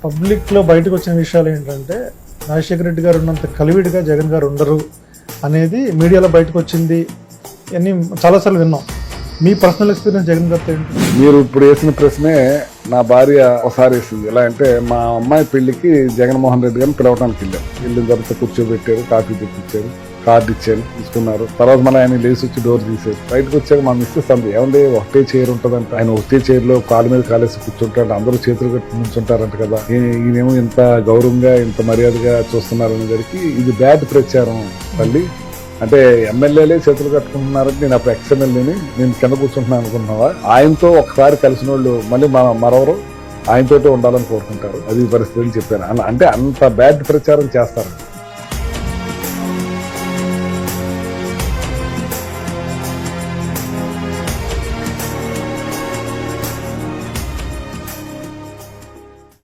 పబ్లిక్లో బయటకు వచ్చిన విషయాలు ఏంటంటే రాజశేఖర రెడ్డి గారు ఉన్నంత కలివిడిగా జగన్ గారు ఉండరు అనేది మీడియాలో బయటకు వచ్చింది అని చాలాసార్లు విన్నాం. మీ పర్సనల్ ఎక్స్పీరియన్స్ జగన్ గారితో ఏంటి? మీరు ఇప్పుడు వేసిన ప్రశ్నే నా భార్య ఒకసారి వేసింది. ఎలా అంటే మా అమ్మాయి పెళ్లికి జగన్మోహన్ రెడ్డి గారిని పిలవడానికి వెళ్ళిన తర్వాత కూర్చోబెట్టారు, కాఫీ తెప్పించారు, కార్డు ఇచ్చాను, తీసుకున్నారు. తర్వాత మన ఆయన లేచి వచ్చి డోర్ తీశారు. బయటకు వచ్చాక మా మిస్సెస్ అంది, ఏమంటే ఒకటే చైర్ ఉంటుందంట, ఆయన ఒకటే చైర్ లో కాలు మీద కాలేసి కూర్చుంటాడు, అందరూ చేతులు కట్టి నుంచుంటారంట కదా, ఈయనేమో ఇంత గౌరవంగా ఇంత మర్యాదగా చూస్తున్నారు అనేసరికి ఇది బ్యాడ్ ప్రచారం తల్లి. అంటే ఎమ్మెల్యేలే చేతులు కట్టుకుంటున్నారని నేను అప్పుడు ఎక్స్ఎమ్మెల్యేని నేను కింద కూర్చుంటున్నాను అనుకుంటున్నావా? ఆయనతో ఒకసారి కలిసిన వాళ్ళు మళ్ళీ మరొకరు ఆయనతోటే ఉండాలని కోరుకుంటారు. అది పరిస్థితి అని చెప్పాను. అంటే అంత బ్యాడ్ ప్రచారం చేస్తారు.